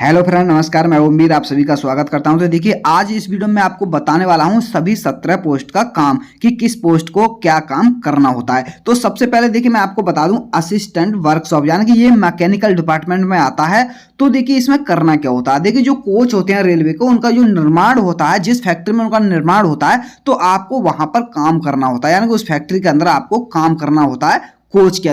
Hello friend, नमस्कार। मैं उम्मीद आप सभी का स्वागत करता हूं। तो देखिए, आज इस वीडियो में आपको बताने वाला हूं सभी 17 पोस्ट का काम कि किस पोस्ट को क्या काम करना होता है। तो सबसे पहले देखिए, मैं आपको बता दूं असिस्टेंट वर्कशॉप, यानी कि ये मैकेनिकल डिपार्टमेंट में आता है। तो देखिए, इसमें करना क्या होता है। देखिए, जो कोच होते हैं रेलवे को, उनका जो निर्माण होता है, जिस फैक्ट्री में उनका निर्माण होता है, तो आपको वहां पर काम करना होता है, यानी कि उस फैक्ट्री के अंदर आपको काम करना होता है। कोच के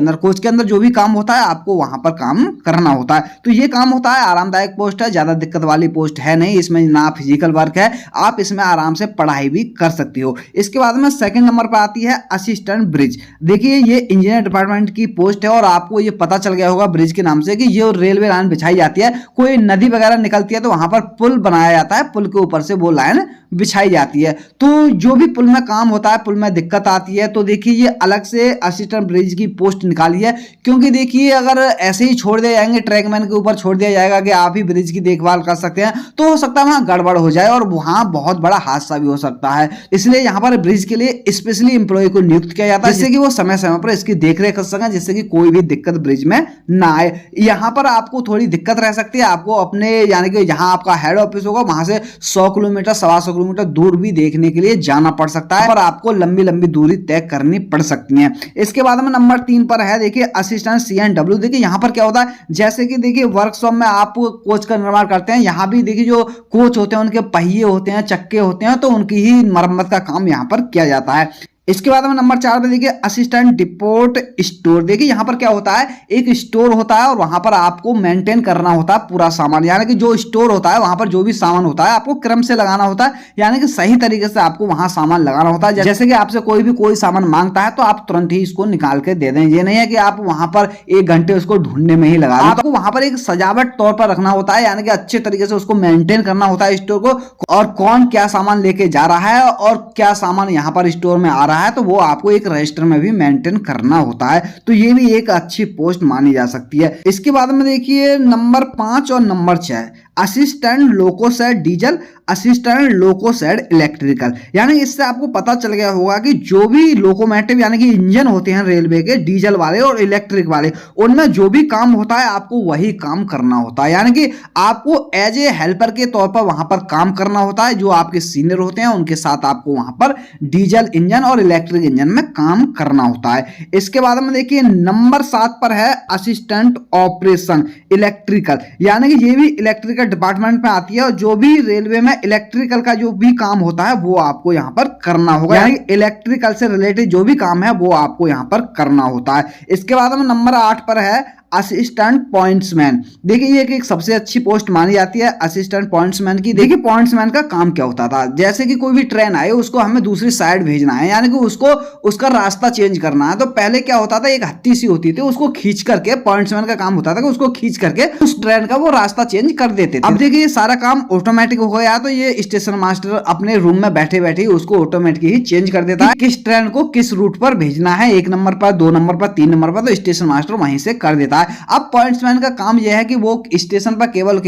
अंदर जो भी काम होता है आपको वहां पर काम करना होता है। तो ये काम होता है, आरामदायक पोस्ट है, ज्यादा दिक्कत वाली पोस्ट है नहीं। इसमें ना फिजिकल वर्क है, आप इसमें आराम से पढ़ाई भी कर सकती हो। इसके बाद में सेकंड नंबर पर आती है असिस्टेंट ब्रिज। देखिए, ये इंजीनियर डिपार्टमेंट की पोस्ट है और आपको ये पता चल गया होगा ब्रिज के नाम से कि ये रेलवे लाइन बिछाई जाती है। कोई नदी वगैरह निकलती है तो वहां पर पुल बनाया जाता है, पुल के ऊपर से वो लाइन बिछाई जाती है। तो जो भी पुल में काम होता है, पुल में दिक्कत आती है, तो देखिए ये अलग से असिस्टेंट ब्रिज की पोस्ट निकाली है। क्योंकि देखिए, अगर ऐसे ही छोड़ दिए जाएंगे, ट्रैकमैन के ऊपर छोड़ दिया जाएगा कि आप ही ब्रिज की देखभाल कर सकते हैं, तो हो सकता है वहां गड़बड़ हो जाए और वहां बहुत बड़ा हादसा भी हो सकता है। इसलिए यहाँ पर ब्रिज के लिए स्पेशली एम्प्लॉय को नियुक्त किया जाता है, जिससे कि वो समय समय पर इसकी देखरेख कर सकें, जिससे कि कोई भी दिक्कत ब्रिज में ना आए। यहाँ पर आपको थोड़ी दिक्कत रह सकती है, आपको अपने यानी कि जहां आपका हेड ऑफिस होगा वहां से 100 किलोमीटर 125 किलोमीटर दूर भी देखने के लिए जाना पड़ सकता है, पर आपको लंबी लंबी दूरी तय करनी पड़ सकती है। इसके बाद में नंबर 3 पर है देखिए असिस्टेंट CNW। देखिए यहाँ पर क्या होता है, जैसे कि देखिए वर्कशॉप में आप कोच का निर्माण करते हैं, यहाँ भी देखिए जो कोच होते हैं उनके पहिए होते हैं, चक्के होते हैं, तो उनकी ही मरम्मत का काम यहाँ पर किया जाता है। इसके बाद में नंबर 4 पे देखिए असिस्टेंट डिपोट स्टोर। देखिए यहाँ पर क्या होता है, एक स्टोर होता है और वहां पर आपको मेंटेन करना होता है पूरा सामान, यानी कि जो स्टोर होता है वहां पर जो भी सामान होता है आपको क्रम से लगाना होता है, यानी कि सही तरीके से आपको वहां सामान लगाना होता है। जैसे कि आपसे कोई सामान मांगता है तो आप तुरंत ही इसको निकाल के दे दें। ये नहीं है कि आप वहां पर 1 घंटे उसको ढूंढने में ही लगा दें। आपको वहां पर एक सजावट तौर पर रखना होता है, यानी कि अच्छे तरीके से उसको मेंटेन करना होता है स्टोर को, और कौन क्या सामान लेके जा रहा है और क्या सामान यहाँ पर स्टोर में आ रहा है, तो वो आपको एक रजिस्टर में भी मेंटेन करना होता है। तो ये भी एक अच्छी पोस्ट मानी जा सकती है। इसके बाद में देखिए नंबर 5 और number 6 assistant loco shed diesel, assistant loco shed electrical. यानी इससे आपको पता चल गया होगा कि जो भी लोकोमोटिव यानी कि इंजन होते हैं रेलवे के, डीजल वाले और इलेक्ट्रिक वाले, उनमें जो भी काम होता है आपको वही काम करना होता है। यानी कि आपको एज ए हेल्पर के तौर पर वहां पर काम करना होता है। जो आपके सीनियर होते हैं उनके साथ आपको वहां पर डीजल इंजन और इलेक्ट्रिक इंजन में काम करना होता है। इसके बाद में देखिए नंबर 7 पर है असिस्टेंट ऑपरेशन इलेक्ट्रिकल, यानी कि ये भी इलेक्ट्रिकल डिपार्टमेंट में आती है और जो भी रेलवे में इलेक्ट्रिकल का जो भी काम होता है वो आपको यहां पर करना होगा, यानी इलेक्ट्रिकल से रिलेटेड जो भी काम है वो आपको यहां पर करना होता है। इसके बाद में नंबर 8 पर है असिस्टेंट पॉइंट्समैन। देखिए ये एक सबसे अच्छी पोस्ट मानी जाती है असिस्टेंट पॉइंट्समैन की। देखिए पॉइंट्समैन का काम क्या होता था, जैसे कि कोई भी ट्रेन आए उसको हमें दूसरी साइड भेजना है, यानी कि उसको उसका रास्ता चेंज करना है। तो पहले क्या होता था, एक हत्ती सी होती थी, उसको खींच करके पॉइंट्समैन का काम होता था कि उसको खींच करके उस ट्रेन का वो रास्ता चेंज कर देते थे। अब देखिए ये सारा काम ऑटोमेटिक हो गया, तो ये स्टेशन मास्टर अपने रूम में बैठे बैठे उसको ऑटोमेटिक ही चेंज कर देता है किस ट्रेन को किस रूट पर भेजना है, 1 नंबर पर, 2 नंबर पर, 3 नंबर पर, तो स्टेशन मास्टर वहीं से कर देता है। अब पॉइंट्समैन का काम यह है कि वो स्टेशन पर केवल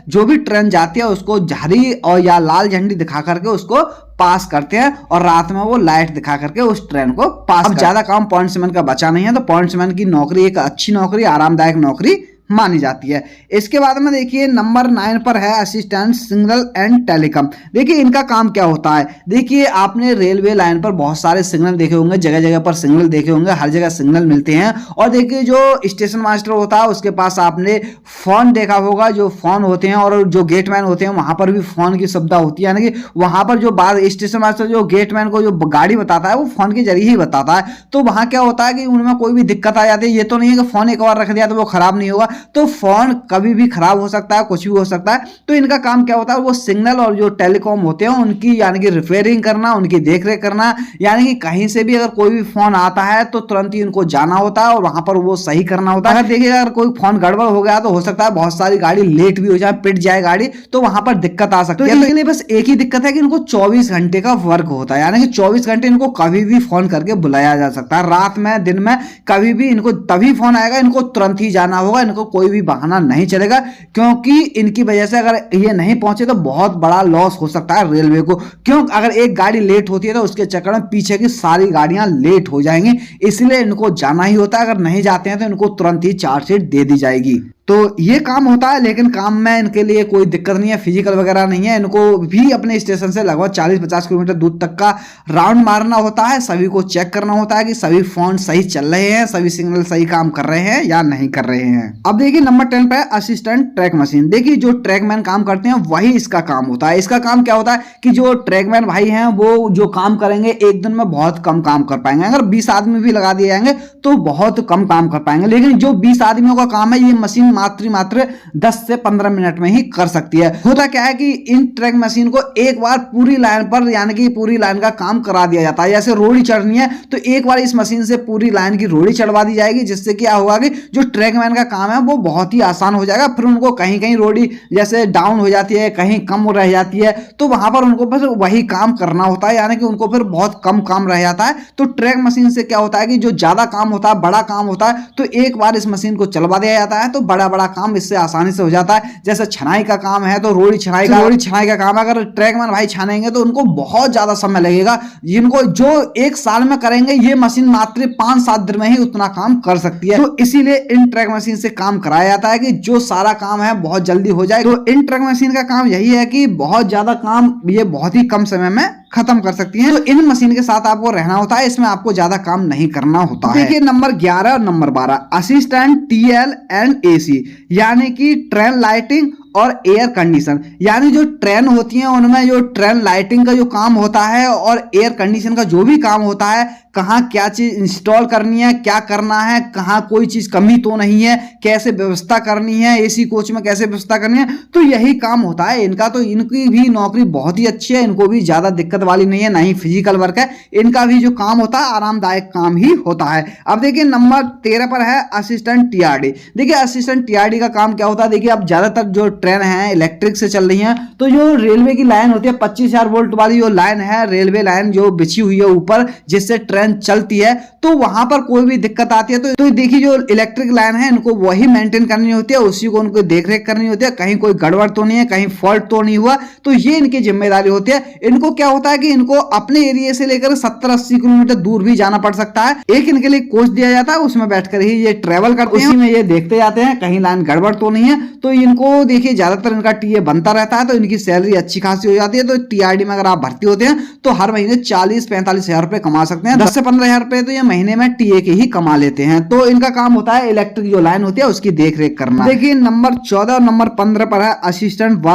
जो भी ट्रेन जाती है उसको हरी और या लाल झंडी दिखा करके उसको पास करते हैं, और रात में वो लाइट दिखा करके उस ट्रेन को पास। अब ज्यादा काम पॉइंट्समैन का बचा नहीं है, तो पॉइंट्समैन की नौकरी एक अच्छी नौकरी, आरामदायक नौकरी मानी जाती है। इसके बाद में देखिए नंबर 9 पर है असिस्टेंट सिग्नल एंड टेलीकॉम। देखिए इनका काम क्या होता है। देखिए आपने रेलवे लाइन पर बहुत सारे सिग्नल देखे होंगे, जगह जगह पर सिग्नल देखे होंगे, हर जगह सिग्नल मिलते हैं। और देखिए जो स्टेशन मास्टर होता है उसके पास आपने फोन देखा होगा, जो फोन होते हैं, और जो गेटमैन होते हैं वहां पर भी फोन की सुविधा होती है, यानी कि वहां पर जो बात स्टेशन मास्टर जो गेटमैन को जो गाड़ी बताता है वो फोन के जरिए ही बताता है। तो वहां क्या होता है कि उनमें कोई भी दिक्कत आ जाती है, ये तो नहीं है कि फोन एक बार रख दिया तो वो खराब नहीं होगा, तो फोन कभी भी खराब हो सकता है, कुछ भी हो सकता है। तो इनका काम क्या होता है, वो सिग्नल और जो टेलीकॉम होते हैं उनकी यानी कि रिपेयरिंग करना, उनकी देखरेख करना, यानी कि कहीं से भी अगर कोई भी फोन आता है तो तुरंत ही उनको जाना होता है और वहां पर वो सही करना होता है। अगर देखिए अगर कोई फोन गड़बड़ हो गया तो हो सकता है बहुत सारी गाड़ी लेट भी हो जाए, पिट जाए गाड़ी, तो वहां पर दिक्कत आ सकती है। तो इसलिए बस एक ही दिक्कत है कि इनको 24 घंटे का वर्क होता है, यानी कि 24 घंटे इनको कभी भी फोन करके बुलाया जा सकता है, रात में दिन में कभी भी इनको तभी फोन आएगा, इनको तुरंत ही जाना होगा, इनको कोई भी बहाना नहीं चलेगा, क्योंकि इनकी वजह से अगर ये नहीं पहुंचे तो बहुत बड़ा लॉस हो सकता है रेलवे को। क्यों, अगर एक गाड़ी लेट होती है तो उसके चक्कर में पीछे की सारी गाड़ियां लेट हो जाएंगी, इसलिए इनको जाना ही होता है। अगर नहीं जाते हैं तो इनको तुरंत ही चार्जशीट दे दी जाएगी। तो ये काम होता है, लेकिन काम में इनके लिए कोई दिक्कत नहीं है, फिजिकल वगैरह नहीं है। इनको भी अपने स्टेशन से लगभग 40-50 किलोमीटर दूर तक का राउंड मारना होता है, सभी को चेक करना होता है कि सभी फोन सही चल रहे हैं, सभी सिग्नल सही काम कर रहे हैं या नहीं कर रहे हैं। अब देखिए नंबर 10 पे असिस्टेंट ट्रैक मशीन। देखिए जो ट्रैकमैन काम करते हैं वही इसका काम होता है। इसका काम क्या होता है कि जो ट्रैकमैन भाई हैं वो जो काम करेंगे एक दिन में बहुत कम काम कर पाएंगे। अगर 20 आदमी भी लगा दिए जाएंगे तो बहुत कम काम कर पाएंगे, लेकिन जो 20 आदमियों का काम है ये मशीन मात्र 10 से 15 मिनट में ही कर सकती है। होता क्या है कि इन ट्रैक मशीन को एक बार पूरी लाइन पर यानी कि पूरी लाइन का काम करा दिया जाता है। जैसे रोड़ी चढ़नी है तो एक बार इस मशीन से पूरी लाइन की रोड़ी चढ़वा दी जाएगी, जिससे क्या होगा कि जो ट्रैकमैन का काम है वो बहुत ही आसान हो जाएगा। फिर उनको कहीं कहीं रोड़ी जैसे डाउन हो जाती है, कहीं कम रह जाती है, तो वहां पर उनको फिर वही काम करना होता है, यानी कि उनको फिर बहुत कम काम रह जाता है। तो ट्रैक मशीन से क्या होता है कि जो ज्यादा काम होता है, बड़ा काम होता है, तो एक बार इस मशीन को चलवा दिया जाता है तो बड़ा बड़ा काम इससे आसानी से हो जाता है। जैसे छनाई का काम है तो रोड़ी छनाई का काम है, अगर ट्रैकमैन भाई छानेंगे तो उनको बहुत ज्यादा समय लगेगा। जिनको जो एक साल में करेंगे ये मशीन मात्र 5-7 दिन में ही उतना काम कर सकती है। तो इसीलिए इन ट्रैक मशीन से काम कराया जाता है कि जो सारा काम है बहुत जल्दी हो जाए। तो इन ट्रैक मशीन का काम यही है कि बहुत ज्यादा काम ये बहुत ही कम समय में खत्म कर सकती हैं। तो इन मशीन के साथ आपको रहना होता है, इसमें आपको ज्यादा काम नहीं करना होता है। देखिए नंबर 11 और number 12 assistant TL and AC, यानी कि ट्रेन लाइटिंग और एयर कंडीशन। यानी जो ट्रेन होती है उनमें जो ट्रेन लाइटिंग का जो काम होता है और एयर कंडीशन का जो भी काम होता है, कहाँ क्या चीज इंस्टॉल करनी है, क्या करना है, कहाँ कोई चीज कमी तो नहीं है, कैसे व्यवस्था करनी है, एसी कोच में कैसे व्यवस्था करनी है, तो यही काम होता है इनका। तो इनकी भी नौकरी बहुत ही अच्छी है, इनको भी ज्यादा दिक्कत वाली नहीं है, ना ही फिजिकल वर्क है। इनका भी जो काम होता है आरामदायक काम ही होता है। अब देखिए नंबर 13 पर है असिस्टेंट टीआरडी। देखिए असिस्टेंट टीआरडी का काम क्या होता है। देखिए अब ज्यादातर जो ट्रेन है इलेक्ट्रिक से चल रही है, तो जो रेलवे की लाइन होती है 25,000 वोल्ट वाली जो लाइन है, रेलवे लाइन जो बिछी हुई है ऊपर जिससे ट्रेन चलती है, तो वहां पर कोई भी दिक्कत आती है तो देखिए जो इलेक्ट्रिक लाइन है इनको वही मेंटेन करनी होती है, उसी को उनको देखरेख करनी होती है, कहीं कोई गड़बड़ तो नहीं है, कहीं फॉल्ट तो नहीं हुआ, तो ये इनकी जिम्मेदारी होती है। इनको क्या होता है कि इनको अपने एरिया से लेकर 70-80 किलोमीटर दूर भी जाना पड़ सकता है। एक इनके लिए कोच दिया जाता है, उसमें बैठकर ही ये ट्रेवल करते हैं, उसी में ये देखते जाते हैं कहीं लाइन गड़बड़ तो नहीं है। तो इनको देखिए ज्यादातर इनका टीए बनता रहता है, तो इनकी सैलरी अच्छी खासी हो जाती है। तो टीआरडी में अगर आप भर्ती होते हैं तो हर महीने 40-45 हजार रुपए कमा सकते हैं। 10 से 15 हजार रुपए तो ये महीने में टीए के ही कमा लेते हैं। तो इनका काम होता है इलेक्ट्रिक जो लाइन होती है उसकी देख रेख करना। देखिए नंबर 14 और नंबर 15 पर है असिस्टेंट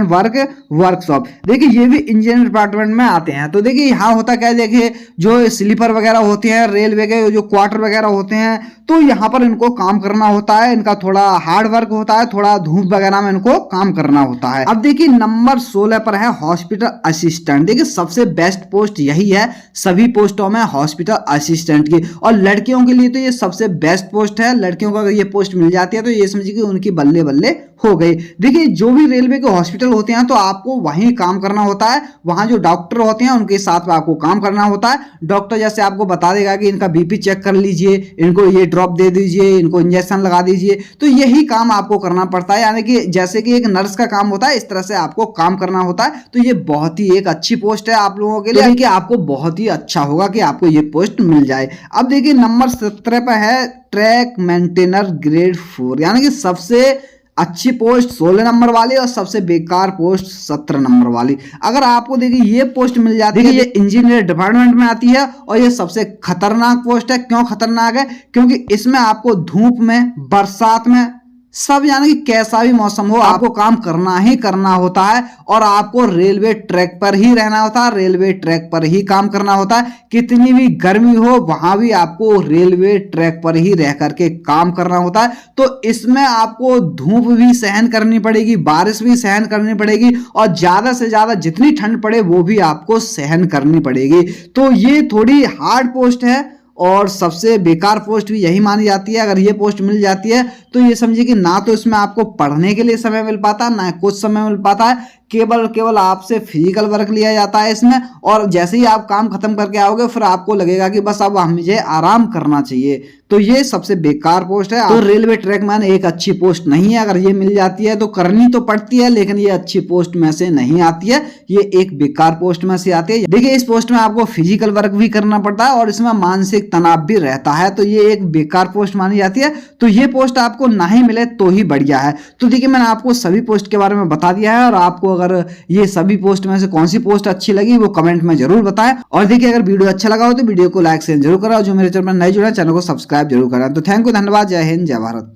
वर्क वर्कशॉप। देखिए ये भी इंजीनियरिंग डिपार्टमेंट में आते हैं। तो देखिए यहाँ होता क्या है, देखिए जो स्लीपर वगैरह होते हैं, रेलवे के जो क्वार्टर वगैरह होते हैं, तो यहाँ पर इनको काम करना होता है। इनका थोड़ा हार्ड वर्क होता है, थोड़ा धूप वगैरह में इनको काम करना होता है। अब देखिए नंबर 16 पर है हॉस्पिटल असिस्टेंट। देखिए सबसे बेस्ट पोस्ट यही है सभी पोस्टों में, हॉस्पिटल असिस्टेंट की। और लड़कियों के लिए तो ये सबसे बेस्ट पोस्ट है। लड़कियों को अगर ये पोस्ट मिल जाती है तो ये समझिए कि उनकी बल्ले बल्ले हो गई। देखिए जो भी रेलवे के हॉस्पिटल होते हैं तो आपको वहीं काम करना होता है, वहां जो डॉक्टर होते हैं उनके साथ में आपको काम करना होता है। डॉक्टर जैसे आपको बता देगा कि इनका बीपी चेक कर लीजिए, इनको ये ड्रॉप दे दीजिए, इनको इंजेक्शन लगा दीजिए, तो यही काम आपको करना पड़ता है। यानी कि जैसे कि एक नर्स का काम होता है इस तरह से आपको काम करना होता है। तो ये बहुत ही एक अच्छी पोस्ट है आप लोगों के लिए, कि आपको बहुत ही अच्छा होगा कि आपको ये पोस्ट मिल जाए। अब देखिए नंबर 17 पर है ट्रैक मेंटेनर ग्रेड 4, यानी कि सबसे अच्छी पोस्ट 16 नंबर वाली और सबसे बेकार पोस्ट 17 नंबर वाली। अगर आपको देखिए ये पोस्ट मिल जाती है, ये इंजीनियर डिपार्टमेंट में आती है और ये सबसे खतरनाक पोस्ट है। क्यों खतरनाक है? क्योंकि इसमें आपको धूप में, बरसात में, सब यानी कि कैसा भी मौसम हो आपको काम करना ही करना होता है। और आपको रेलवे ट्रैक पर ही रहना होता है, रेलवे ट्रैक पर ही काम करना होता है। कितनी भी गर्मी हो वहां भी आपको रेलवे ट्रैक पर ही रह करके काम करना होता है। तो इसमें आपको धूप भी सहन करनी पड़ेगी, बारिश भी सहन करनी पड़ेगी, और ज्यादा से ज्यादा जितनी ठंड पड़े वो भी आपको सहन करनी पड़ेगी। तो ये थोड़ी हार्ड पोस्ट है और सबसे बेकार पोस्ट भी यही मानी जाती है। अगर ये पोस्ट मिल जाती है तो ये समझिए कि ना तो इसमें आपको पढ़ने के लिए समय मिल पाता, ना कुछ समय मिल पाता है, केवल आपसे फिजिकल वर्क लिया जाता है इसमें। और जैसे ही आप काम खत्म करके आओगे फिर आपको लगेगा कि बस अब मुझे आराम करना चाहिए। तो ये सबसे बेकार पोस्ट है। तो रेलवे ट्रैकमैन एक अच्छी पोस्ट नहीं है। अगर ये मिल जाती है तो करनी तो पड़ती है, लेकिन ये अच्छी पोस्ट में से नहीं आती है, ये एक बेकार पोस्ट में से आती है। देखिए इस पोस्ट में आपको फिजिकल वर्क भी करना पड़ता है और इसमें मानसिक तनाव भी रहता है। तो ये एक बेकार पोस्ट मानी जाती है। तो ये पोस्ट आप आपको ना ही मिले तो ही बढ़िया है। तो देखिए मैंने आपको सभी पोस्ट के बारे में बता दिया है, और आपको अगर ये सभी पोस्ट में से कौन सी पोस्ट अच्छी लगी वो कमेंट में जरूर बताएं। और देखिए अगर वीडियो अच्छा लगा हो तो वीडियो को लाइक शेयर जरूर करें, और जो मेरे चैनल में नए जुड़े हैं चैनल को सब्सक्राइब जरूर करें। तो थैंक यू, धन्यवाद, जय हिंद, जय भारत।